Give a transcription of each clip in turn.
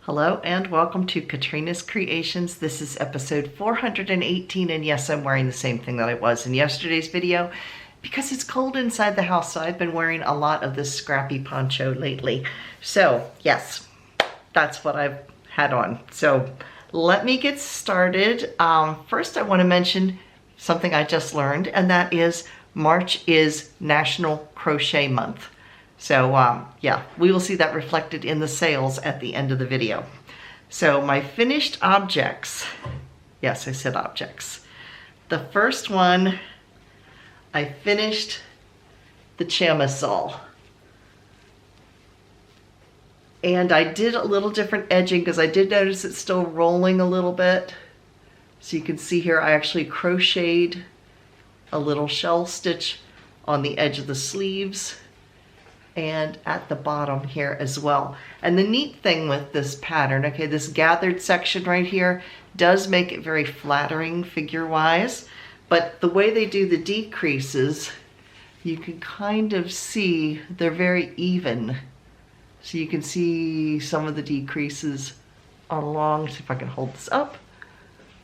Hello and welcome to Katrinas Creations. This is episode 418, and yes, I'm wearing the same thing that I was in yesterday's video because it's cold inside the house, so I've been wearing a lot of this scrappy poncho lately. So yes, that's what I've had on. So let me get started. First I want to mention something I just learned, and that is March is National Crochet Month. So yeah, we will see that reflected in the sales at the end of the video. So my finished objects, yes, I said objects. The first one, I finished the chamisol. And I did a little different edging because I did notice it's still rolling a little bit. So you can see here I actually crocheted a little shell stitch on the edge of the sleeves and at the bottom here as well. And the neat thing with this pattern, okay, this gathered section right here does make it very flattering figure-wise, but the way they do the decreases, you can kind of see they're very even. So you can see some of the decreases along, see if I can hold this up,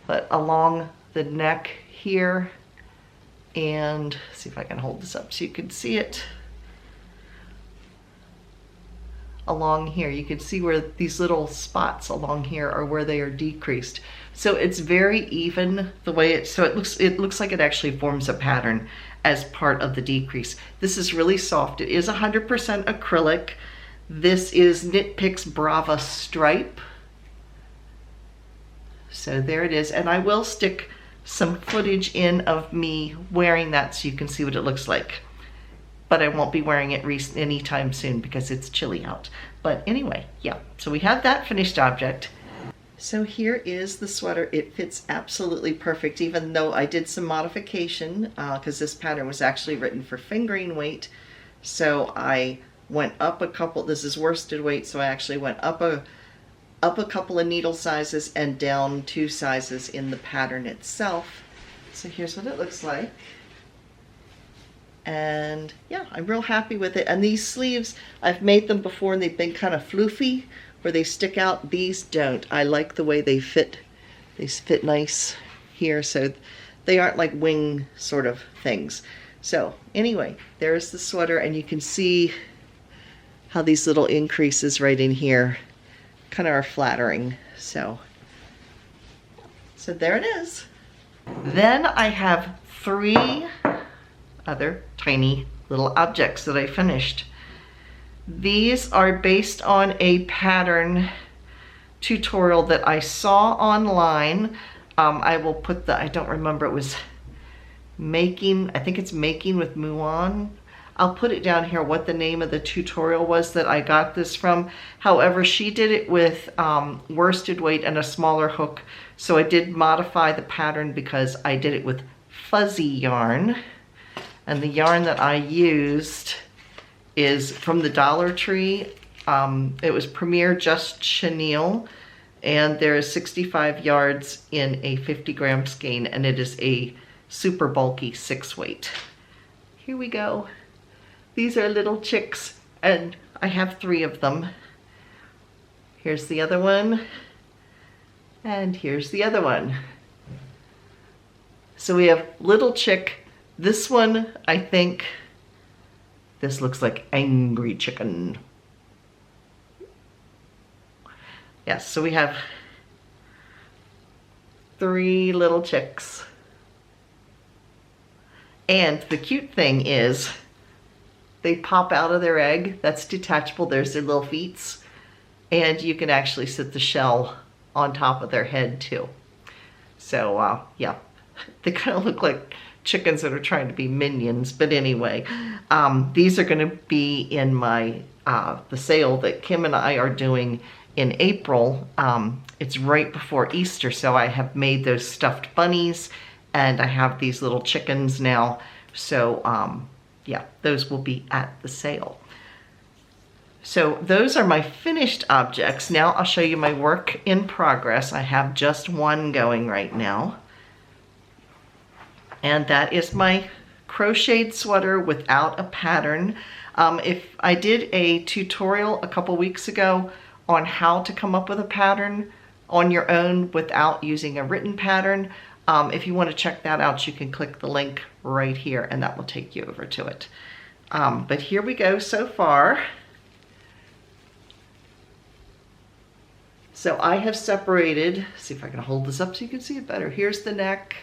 but along the neck here, and see if I can hold this up so you can see it. Along here, you can see where these little spots along here are where they are decreased. So it's very even the way it looks like it actually forms a pattern as part of the decrease. This is really soft. It is 100% acrylic. This is Knit Picks Brava Stripe. So there it is, and I will stick some footage in of me wearing that so you can see what it looks like. But I won't be wearing it anytime soon because it's chilly out. But anyway, yeah, so we have that finished object. So here is the sweater. It fits absolutely perfect, even though I did some modification because this pattern was actually written for fingering weight. So I went up a couple, this is worsted weight, so I actually went up a couple of needle sizes and down 2 sizes in the pattern itself. So here's what it looks like. And yeah, I'm real happy with it. And these sleeves, I've made them before and they've been kind of floofy where they stick out. These don't. I like the way they fit. They fit nice here, so they aren't like wing sort of things. So anyway, there's the sweater, and you can see how these little increases right in here kind of are flattering. So there it is. Then I have 3 other tiny little objects that I finished. These are based on a pattern tutorial that I saw online. I will put I don't remember, it was making, I think it's Making with Muon. I'll put it down here what the name of the tutorial was that I got this from. However, she did it with worsted weight and a smaller hook. So I did modify the pattern because I did it with fuzzy yarn. And the yarn that I used is from the Dollar Tree. It was Premier Just Chenille, and there is 65 yards in a 50-gram skein, and it is a super bulky 6-weight. Here we go. These are little chicks, and I have 3 of them. Here's the other one, and here's the other one. So we have little chick. This one, I think, this looks like angry chicken. Yes, so we have 3 little chicks. And the cute thing is they pop out of their egg. That's detachable. There's their little feet. And you can actually sit the shell on top of their head too. So yeah, they kind of look like chickens that are trying to be minions, but anyway, these are going to be in my the sale that Kim and I are doing in April. It's right before Easter, so I have made those stuffed bunnies, and I have these little chickens now. So yeah, those will be at the sale. So those are my finished objects. Now I'll show you my work in progress. I have just one going right now. And that is my crocheted sweater without a pattern. If I did a tutorial a couple weeks ago on how to come up with a pattern on your own without using a written pattern. If you want to check that out, you can click the link right here and that will take you over to it. But here we go so far. So I have separated, see if I can hold this up so you can see it better. Here's the neck.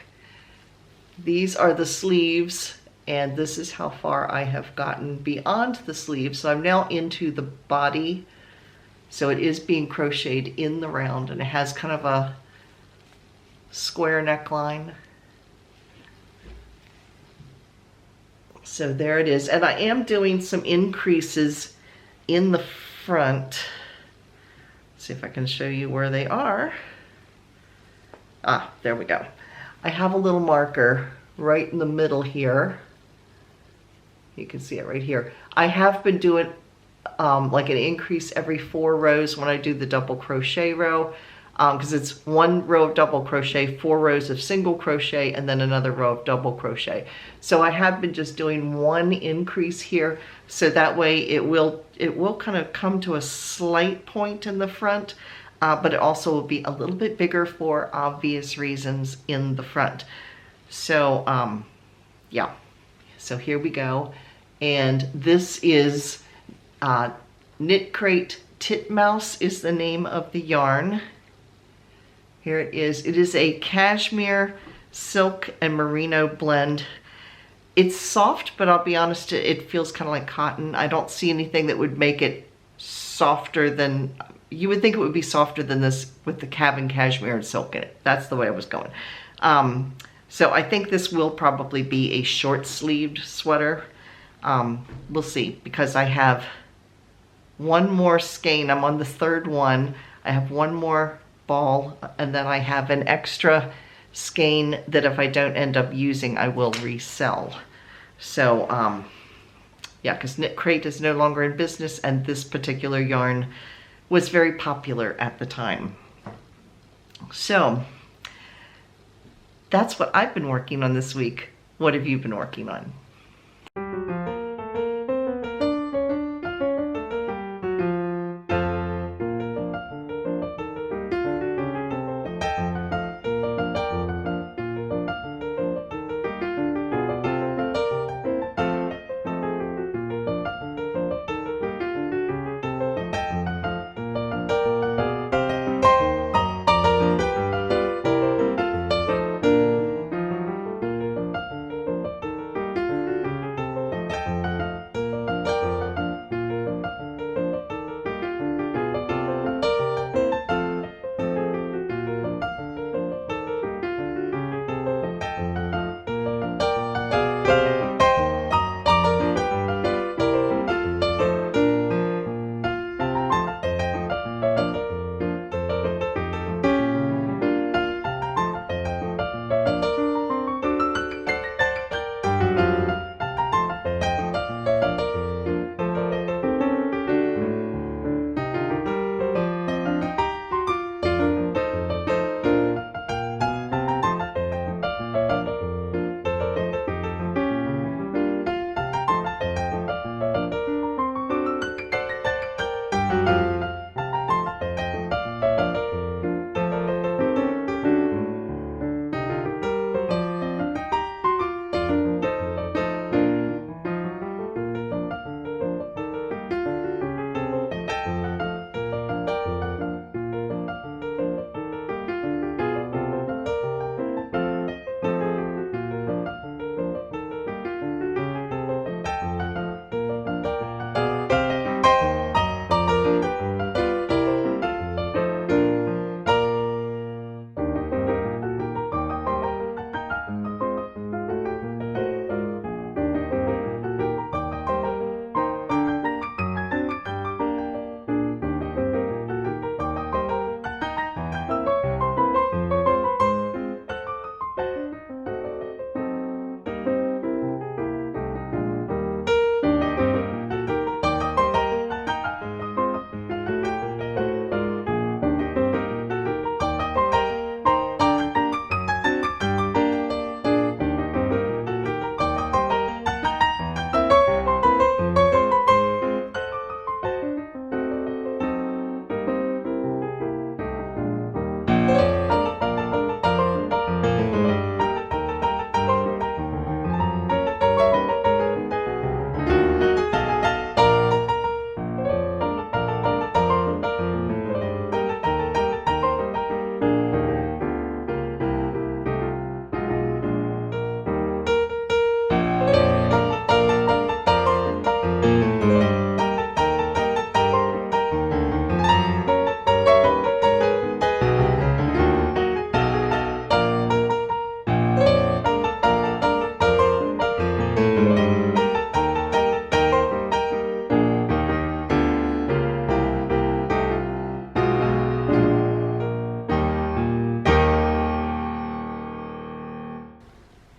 These are the sleeves, and this is how far I have gotten beyond the sleeves. So I'm now into the body. So it is being crocheted in the round, and it has kind of a square neckline. So there it is. And I am doing some increases in the front. Let's see if I can show you where they are. Ah, there we go. I have a little marker right in the middle here. You can see it right here. I have been doing like an increase every 4 rows when I do the double crochet row, because it's 1 row of double crochet, 4 rows of single crochet, and then another row of double crochet. So I have been just doing 1 increase here, so that way it will kind of come to a slight point in the front, but it also will be a little bit bigger for obvious reasons in the front. So yeah, so here we go. And this is Knit Crate Titmouse is the name of the yarn. Here it is. It is a cashmere, silk, and merino blend. It's soft, but I'll be honest, it feels kind of like cotton. I don't see anything that would make it softer than, you would think it would be softer than this with the cabin cashmere and silk in it. That's the way I was going. So I think this will probably be a short-sleeved sweater. We'll see, because I have 1 more skein. I'm on the 3rd one. I have 1 more ball, and then I have an extra skein that if I don't end up using, I will resell. So yeah, because Knit Crate is no longer in business, and this particular yarn was very popular at the time. So that's what I've been working on this week. What have you been working on?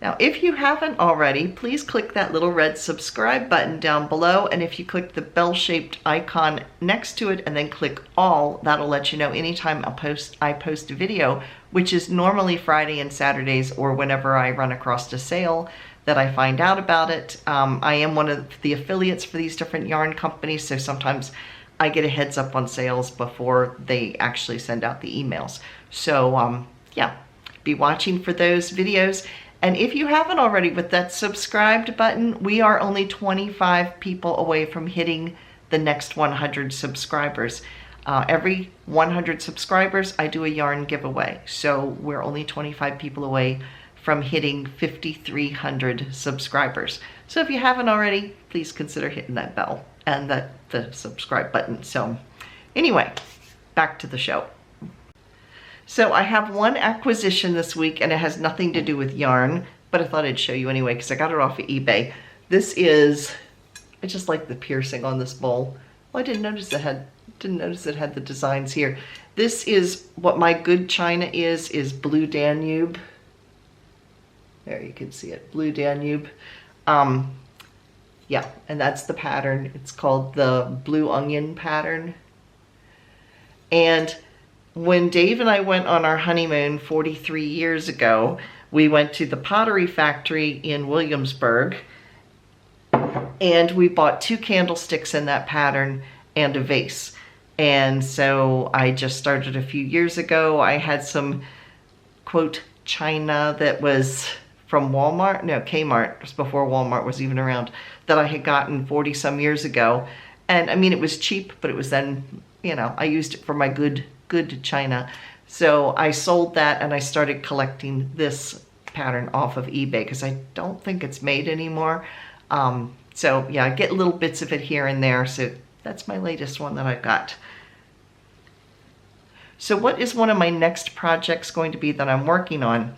Now, if you haven't already, please click that little red subscribe button down below. And if you click the bell-shaped icon next to it and then click all, that'll let you know anytime I post a video, which is normally Friday and Saturdays, or whenever I run across a sale that I find out about it. I am one of the affiliates for these different yarn companies, so sometimes I get a heads up on sales before they actually send out the emails. So yeah, be watching for those videos. And if you haven't already, with that subscribed button, we are only 25 people away from hitting the next 100 subscribers. Every 100 subscribers, I do a yarn giveaway. So we're only 25 people away from hitting 5,300 subscribers. So if you haven't already, please consider hitting that bell and the subscribe button. So anyway, back to the show. So I have one acquisition this week, and it has nothing to do with yarn, but I thought I'd show you anyway because I got it off of eBay. This is, I just like the piercing on this bowl. Well, I didn't notice it had the designs here. This is what my good china is Blue Danube. There, you can see it, Blue Danube. Yeah, and that's the pattern. It's called the Blue Onion pattern. And when Dave and I went on our honeymoon 43 years ago, we went to the pottery factory in Williamsburg, and we bought 2 candlesticks in that pattern and a vase. And so I just started a few years ago. I had some, quote, china that was from Walmart, no, Kmart, it was before Walmart was even around, that I had gotten 40 some years ago. And I mean, it was cheap, but it was then, you know, I used it for my good china. So I sold that and I started collecting this pattern off of eBay because I don't think it's made anymore. So yeah, I get little bits of it here and there. So that's my latest one that I've got. So what is one of my next projects going to be that I'm working on?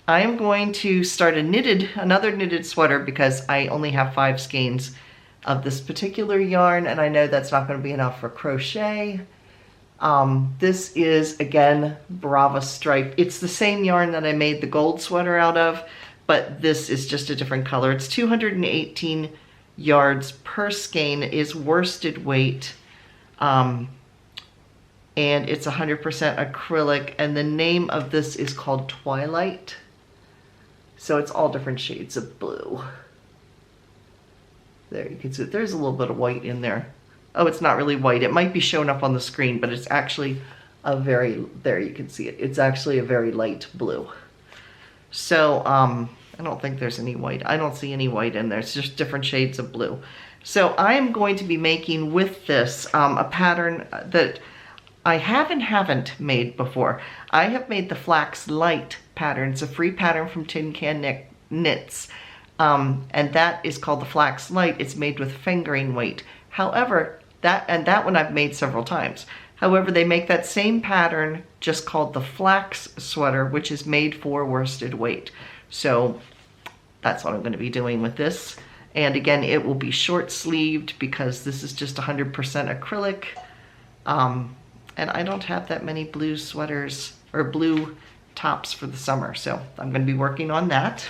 I am going to start another knitted sweater because I only have 5 skeins of this particular yarn, and I know that's not going to be enough for crochet. This is, again, Brava Stripe. It's the same yarn that I made the gold sweater out of, but this is just a different color. It's 218 yards per skein, is worsted weight, and it's 100% acrylic, and the name of this is called Twilight. So it's all different shades of blue. There, you can see there's a little bit of white in there. Oh, it's not really white. It might be showing up on the screen, but it's actually there you can see it. It's actually a very light blue. So I don't think there's any white. I don't see any white in there. It's just different shades of blue. So I am going to be making with this a pattern that I haven't made before. I have made the Flax Light pattern. It's a free pattern from Tin Can Knits. And that is called the Flax Light. It's made with fingering weight. However, that one I've made several times. However, they make that same pattern just called the Flax Sweater, which is made for worsted weight. So that's what I'm going to be doing with this. And again, it will be short sleeved because this is just 100% acrylic. And I don't have that many blue sweaters or blue tops for the summer, so I'm going to be working on that.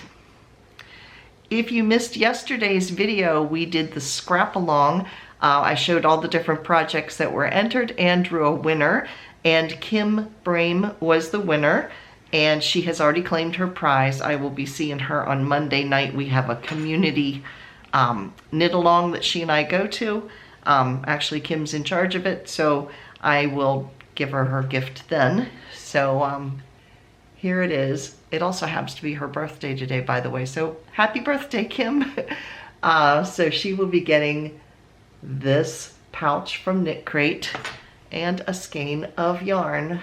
If you missed yesterday's video, we did the scrap along. I showed all the different projects that were entered and drew a winner, and Kim Brame was the winner, and she has already claimed her prize. I will be seeing her on Monday night. We have a community knit along that she and I go to. Actually, Kim's in charge of it, so I will give her her gift then. So here it is. It also happens to be her birthday today, by the way, so happy birthday, Kim. So she will be getting this pouch from Knit Crate and a skein of yarn.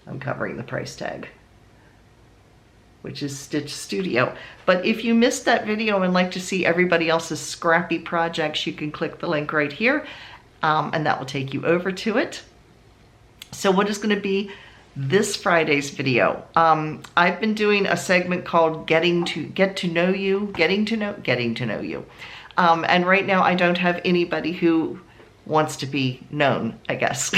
I'm covering the price tag, which is Stitch Studio. But if you missed that video and like to see everybody else's scrappy projects, you can click the link right here, and that will take you over to it. So what is going to be this Friday's video? I've been doing a segment called Getting to Know You. And right now I don't have anybody who wants to be known, I guess.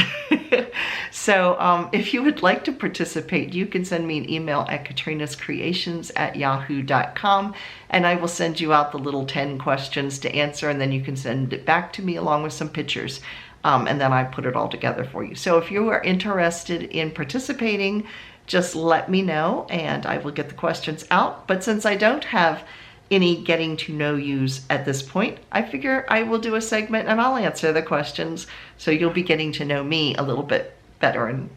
So if you would like to participate, you can send me an email at KatrinasCreations@yahoo.com, and I will send you out the little 10 questions to answer, and then you can send it back to me along with some pictures. And then I put it all together for you. So if you are interested in participating, just let me know and I will get the questions out. But since I don't have any getting to know yous at this point, I figure I will do a segment and I'll answer the questions, so you'll be getting to know me a little bit better. And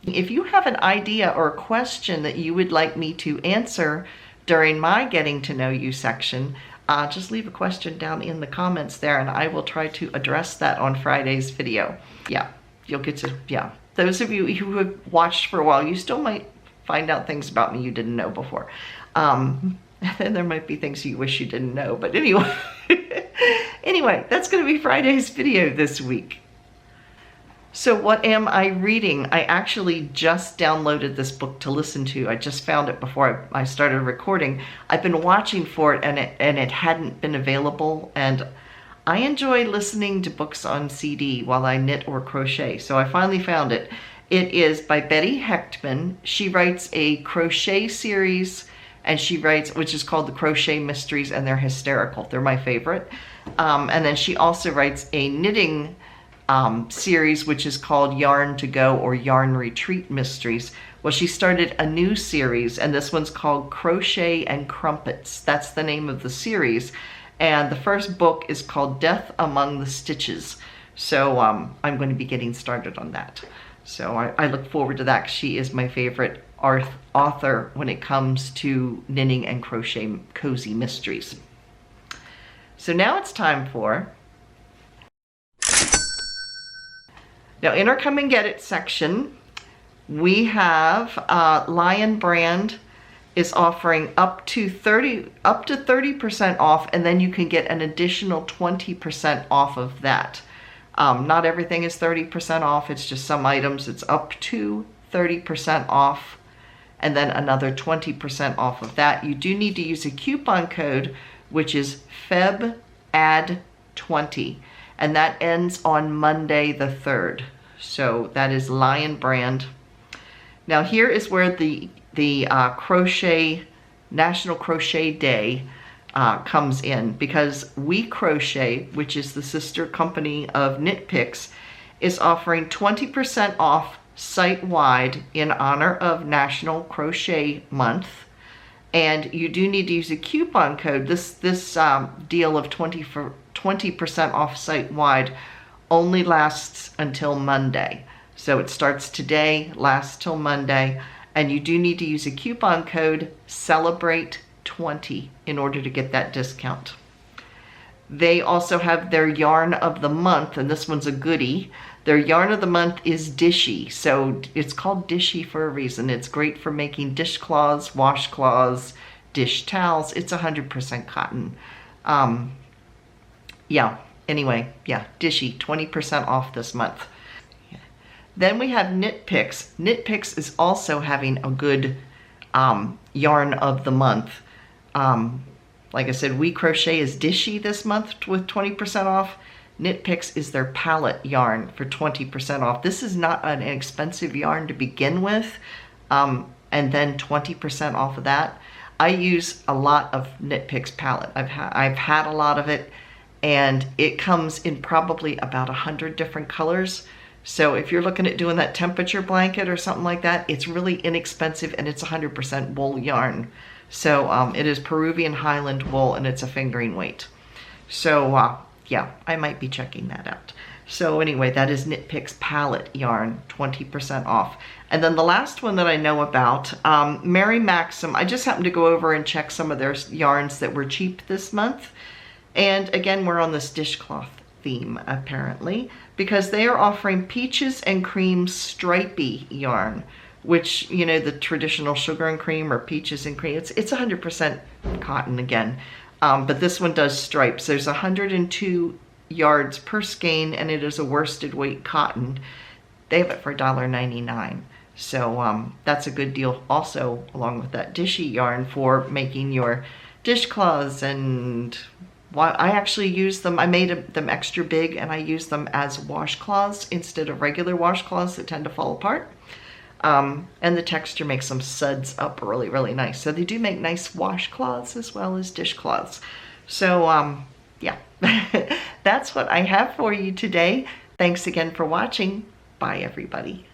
if you have an idea or a question that you would like me to answer during my getting to know you section, just leave a question down in the comments there and I will try to address that on Friday's video. Yeah, you'll get to, yeah. Those of you who have watched for a while, you still might find out things about me you didn't know before. And there might be things you wish you didn't know, but anyway. Anyway, that's going to be Friday's video this week. So what am I reading? I actually just downloaded this book to listen to. I just found it before I started recording. I've been watching for it and it hadn't been available, and I enjoy listening to books on CD while I knit or crochet, so I finally found it. It is by Betty Hechtman. She writes a crochet series, and she writes, which is called The Crochet Mysteries, and they're hysterical. They're my favorite. And then she also writes a knitting series, which is called Yarn to Go or Yarn Retreat Mysteries. Well, she started a new series, and this one's called Crochet and Crumpets. That's the name of the series. And the first book is called Death Among the Stitches. So I'm going to be getting started on that. So I look forward to that. She is my favorite author when it comes to knitting and crochet cozy mysteries. So now it's time for... Now in our Come and Get It section, we have Lion Brand is offering up to 30% off, and then you can get an additional 20% off of that. Not everything is 30% off, it's just some items. It's up to 30% off, and then another 20% off of that. You do need to use a coupon code, which is FebAdd20, and that ends on Monday the 3rd. So that is Lion Brand. Now here is where the crochet, National Crochet Day comes in, because We Crochet, which is the sister company of Knit Picks, is offering 20% off site-wide in honor of National Crochet Month. And you do need to use a coupon code. This deal of 20% off site-wide only lasts until Monday. So it starts today, lasts till Monday, and you do need to use a coupon code CELEBRATE20 in order to get that discount. They also have their Yarn of the Month, and this one's a goodie. Their Yarn of the Month is Dishy, so it's called Dishy for a reason. It's great for making dishcloths, washcloths, dish towels. It's 100% cotton. Yeah, anyway, yeah, Dishy, 20% off this month. Then we have Knit Picks. Knit Picks is also having a good Yarn of the Month. Like I said, We Crochet is Dishy this month with 20% off. Knit Picks is their palette yarn for 20% off. This is not an expensive yarn to begin with, and then 20% off of that. I use a lot of Knit Picks palette. I've had a lot of it, and it comes in probably about 100 different colors. So if you're looking at doing that temperature blanket or something like that, it's really inexpensive, and it's 100% wool yarn. So it is Peruvian Highland wool, and it's a fingering weight. So yeah, I might be checking that out. So anyway, that is Knit Picks palette yarn, 20% off. And then the last one that I know about, Mary Maxim. I just happened to go over and check some of their yarns that were cheap this month. And again, we're on this dishcloth theme apparently, because they are offering Peaches and Cream stripy yarn, which, you know, the traditional sugar and cream or peaches and cream, it's 100% cotton again. But this one does stripes. There's 102 yards per skein, and it is a worsted weight cotton. They have it for $1.99. So that's a good deal also, along with that Dishy yarn for making your dishcloths and I actually use them, I made them extra big and I use them as washcloths instead of regular washcloths that tend to fall apart. And the texture makes them suds up really, really nice. So they do make nice washcloths as well as dishcloths. So yeah, that's what I have for you today. Thanks again for watching. Bye, everybody.